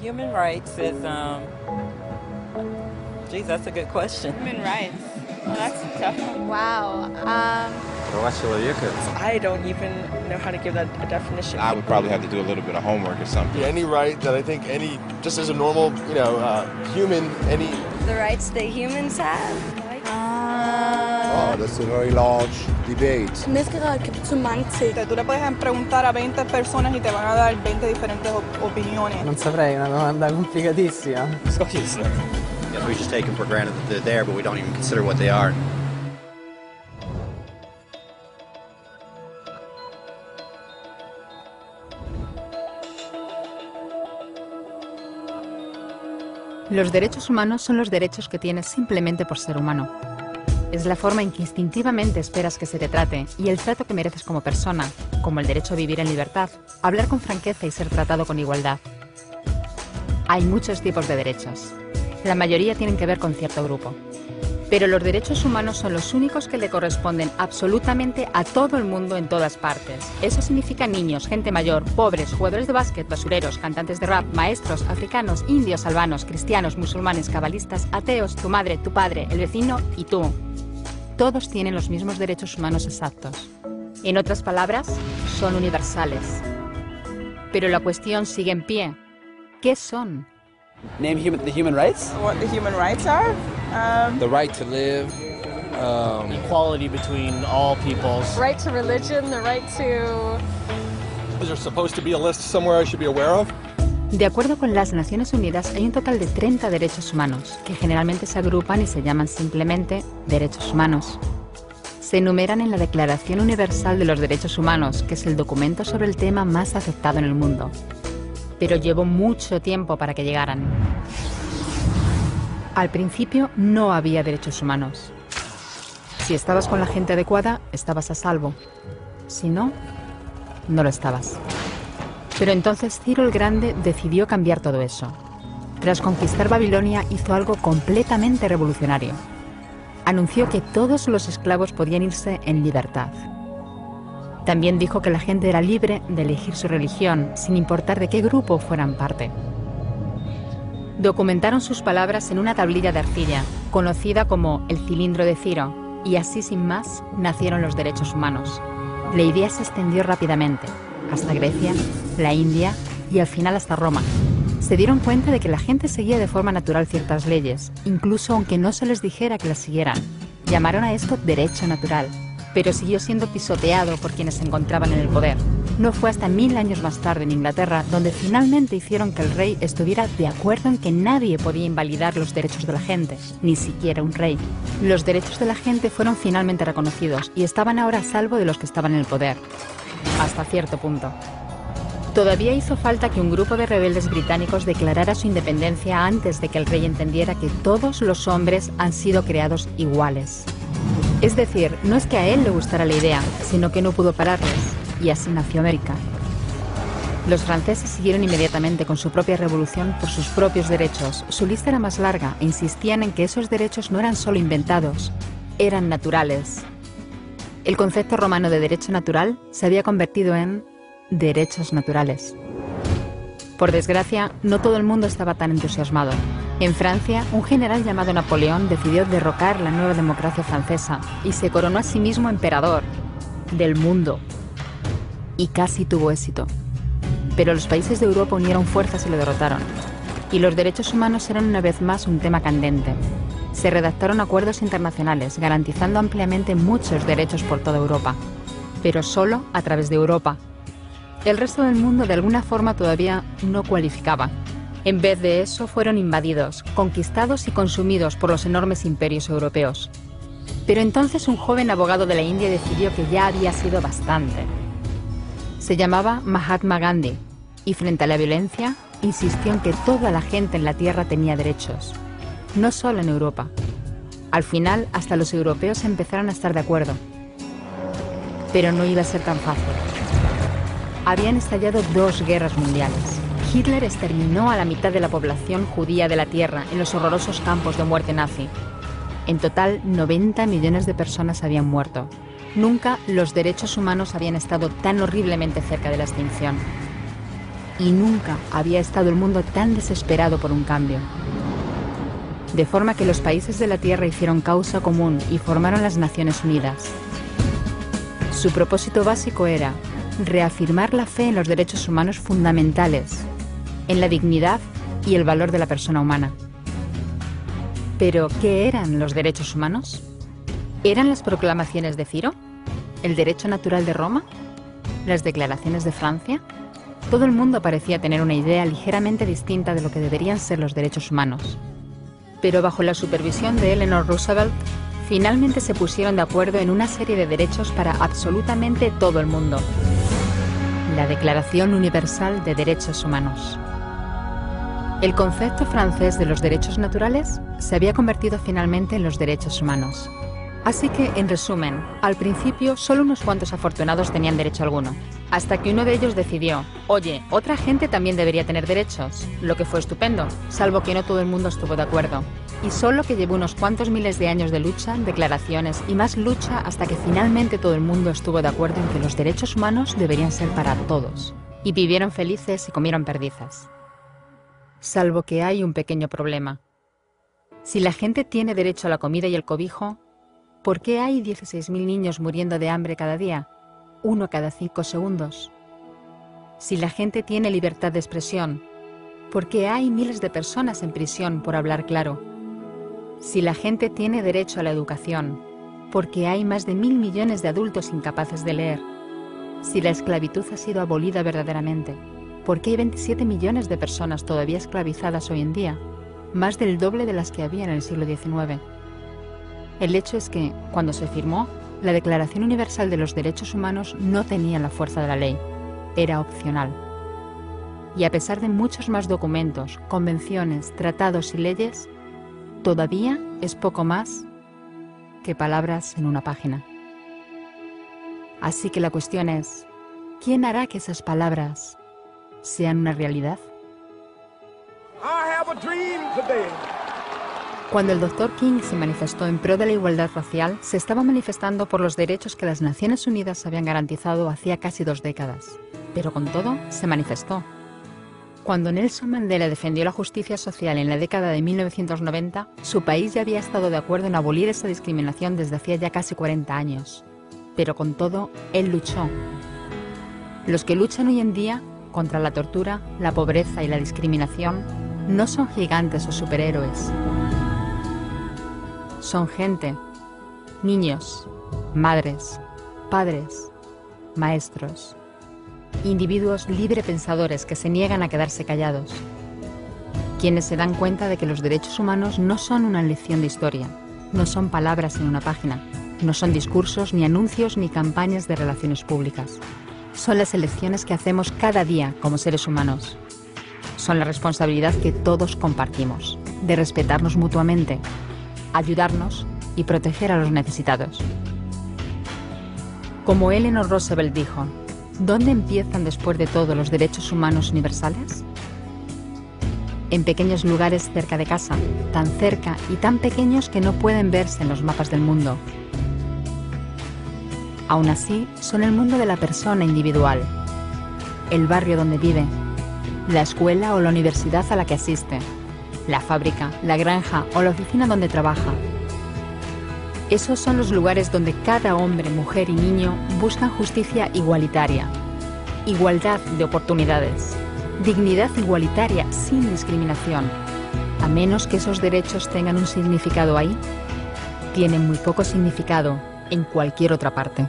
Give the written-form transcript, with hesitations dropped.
Human rights is, geez, that's a good question. Human rights. Well, that's a tough one. Wow. I don't even know how to give that a definition. I would probably have to do a little bit of homework or something. Any right that I think just as a normal, human, any... The rights that humans have. Oh, that's a very large debate. Menneskerettigheder kan betyde mange ting. Tú le puedes preguntar a 20 personas y te van a dar 20 diferentes opiniones. Non saprei, una domanda complicatissima. We just take them for granted that they're there, but we don't even consider what they are. Los derechos humanos son los derechos que tienes simplemente por ser humano. Es la forma en que instintivamente esperas que se te trate y el trato que mereces como persona, como el derecho a vivir en libertad, hablar con franqueza y ser tratado con igualdad. Hay muchos tipos de derechos. La mayoría tienen que ver con cierto grupo. Pero los derechos humanos son los únicos que le corresponden absolutamente a todo el mundo en todas partes. Eso significa niños, gente mayor, pobres, jugadores de básquet, basureros, cantantes de rap, maestros, africanos, indios, albanos, cristianos, musulmanes, cabalistas, ateos, tu madre, tu padre, el vecino y tú. Todos tienen los mismos derechos humanos exactos. En otras palabras, son universales. Pero la cuestión sigue en pie. ¿Qué son? Name the human rights? What the human rights are? The right to live. Equality between all peoples. Right to religion, the right to... Is there supposed to be a list somewhere I should be aware of? De acuerdo con las Naciones Unidas, hay un total de 30 derechos humanos, que generalmente se agrupan y se llaman simplemente derechos humanos. Se enumeran en la Declaración Universal de los Derechos Humanos, que es el documento sobre el tema más aceptado en el mundo. Pero llevó mucho tiempo para que llegaran. Al principio no había derechos humanos. Si estabas con la gente adecuada, estabas a salvo. Si no, no lo estabas. Pero entonces Ciro el Grande decidió cambiar todo eso. Tras conquistar Babilonia, hizo algo completamente revolucionario. Anunció que todos los esclavos podían irse en libertad. También dijo que la gente era libre de elegir su religión, sin importar de qué grupo fueran parte. Documentaron sus palabras en una tablilla de arcilla, conocida como el cilindro de Ciro, y así sin más nacieron los derechos humanos. La idea se extendió rápidamente, hasta Grecia, la India y al final hasta Roma. Se dieron cuenta de que la gente seguía de forma natural ciertas leyes, incluso aunque no se les dijera que las siguieran. Llamaron a esto derecho natural, pero siguió siendo pisoteado por quienes se encontraban en el poder. No fue hasta 1000 años más tarde en Inglaterra donde finalmente hicieron que el rey estuviera de acuerdo en que nadie podía invalidar los derechos de la gente, ni siquiera un rey. Los derechos de la gente fueron finalmente reconocidos y estaban ahora a salvo de los que estaban en el poder. Hasta cierto punto. Todavía hizo falta que un grupo de rebeldes británicos declarara su independencia antes de que el rey entendiera que todos los hombres han sido creados iguales. Es decir, no es que a él le gustara la idea, sino que no pudo pararles, y así nació América. Los franceses siguieron inmediatamente con su propia revolución por sus propios derechos. Su lista era más larga e insistían en que esos derechos no eran solo inventados, eran naturales. El concepto romano de derecho natural se había convertido en derechos naturales. Por desgracia, no todo el mundo estaba tan entusiasmado. En Francia, un general llamado Napoleón decidió derrocar la nueva democracia francesa y se coronó a sí mismo emperador del mundo. Y casi tuvo éxito. Pero los países de Europa unieron fuerzas y lo derrotaron. Y los derechos humanos eran una vez más un tema candente. Se redactaron acuerdos internacionales garantizando ampliamente muchos derechos por toda Europa, pero solo a través de Europa. El resto del mundo de alguna forma todavía no cualificaba. En vez de eso fueron invadidos, conquistados y consumidos por los enormes imperios europeos. Pero entonces un joven abogado de la India decidió que ya había sido bastante. Se llamaba Mahatma Gandhi y frente a la violencia insistió en que toda la gente en la tierra tenía derechos, no solo en Europa. Al final hasta los europeos empezaron a estar de acuerdo. Pero no iba a ser tan fácil. Habían estallado 2 guerras mundiales. Hitler exterminó a la mitad de la población judía de la Tierra en los horrorosos campos de muerte nazi. En total, 90 millones de personas habían muerto. Nunca los derechos humanos habían estado tan horriblemente cerca de la extinción. y nunca había estado el mundo tan desesperado por un cambio. De forma que los países de la Tierra hicieron causa común y formaron las Naciones Unidas. Su propósito básico era reafirmar la fe en los derechos humanos fundamentales, en la dignidad y el valor de la persona humana. ¿Pero qué eran los derechos humanos? ¿Eran las proclamaciones de Ciro? ¿El derecho natural de Roma? ¿Las declaraciones de Francia? Todo el mundo parecía tener una idea ligeramente distinta de lo que deberían ser los derechos humanos. Pero bajo la supervisión de Eleanor Roosevelt, finalmente se pusieron de acuerdo en una serie de derechos para absolutamente todo el mundo. La Declaración Universal de Derechos Humanos. El concepto francés de los derechos naturales se había convertido finalmente en los derechos humanos. Así que, en resumen, al principio solo unos cuantos afortunados tenían derecho alguno, hasta que uno de ellos decidió, oye, otra gente también debería tener derechos, lo que fue estupendo, salvo que no todo el mundo estuvo de acuerdo. Y solo que llevó unos cuantos miles de años de lucha, declaraciones y más lucha hasta que finalmente todo el mundo estuvo de acuerdo en que los derechos humanos deberían ser para todos. Y vivieron felices y comieron perdices. Salvo que hay un pequeño problema. Si la gente tiene derecho a la comida y el cobijo, ¿por qué hay 16.000 niños muriendo de hambre cada día? 1 cada 5 segundos. Si la gente tiene libertad de expresión, ¿por qué hay miles de personas en prisión por hablar claro? Si la gente tiene derecho a la educación, ¿por qué hay más de 1.000 millones de adultos incapaces de leer? Si la esclavitud ha sido abolida verdaderamente, ¿por qué hay 27 millones de personas todavía esclavizadas hoy en día? Más del doble de las que había en el siglo XIX. El hecho es que, cuando se firmó, la Declaración Universal de los Derechos Humanos no tenía la fuerza de la ley. Era opcional. Y a pesar de muchos más documentos, convenciones, tratados y leyes, todavía es poco más que palabras en una página. Así que la cuestión es, ¿quién hará que esas palabras sean una realidad? Cuando el Dr. King se manifestó en pro de la igualdad racial, se estaba manifestando por los derechos que las Naciones Unidas habían garantizado hacía casi 2 décadas. Pero con todo, se manifestó. Cuando Nelson Mandela defendió la justicia social en la década de 1990, su país ya había estado de acuerdo en abolir esa discriminación desde hacía ya casi 40 años. Pero con todo, él luchó. Los que luchan hoy en día contra la tortura, la pobreza y la discriminación no son gigantes o superhéroes. Son gente, niños, madres, padres, maestros, individuos librepensadores que se niegan a quedarse callados, quienes se dan cuenta de que los derechos humanos no son una lección de historia, no son palabras en una página, no son discursos, ni anuncios, ni campañas de relaciones públicas. Son las elecciones que hacemos cada día como seres humanos. Son la responsabilidad que todos compartimos, de respetarnos mutuamente, ayudarnos y proteger a los necesitados. Como Eleanor Roosevelt dijo, ¿dónde empiezan después de todo los derechos humanos universales? En pequeños lugares cerca de casa, tan cerca y tan pequeños que no pueden verse en los mapas del mundo. Aún así, son el mundo de la persona individual, el barrio donde vive, la escuela o la universidad a la que asiste, la fábrica, la granja o la oficina donde trabaja. Esos son los lugares donde cada hombre, mujer y niño buscan justicia igualitaria, igualdad de oportunidades, dignidad igualitaria sin discriminación. A menos que esos derechos tengan un significado ahí, tienen muy poco significado en cualquier otra parte.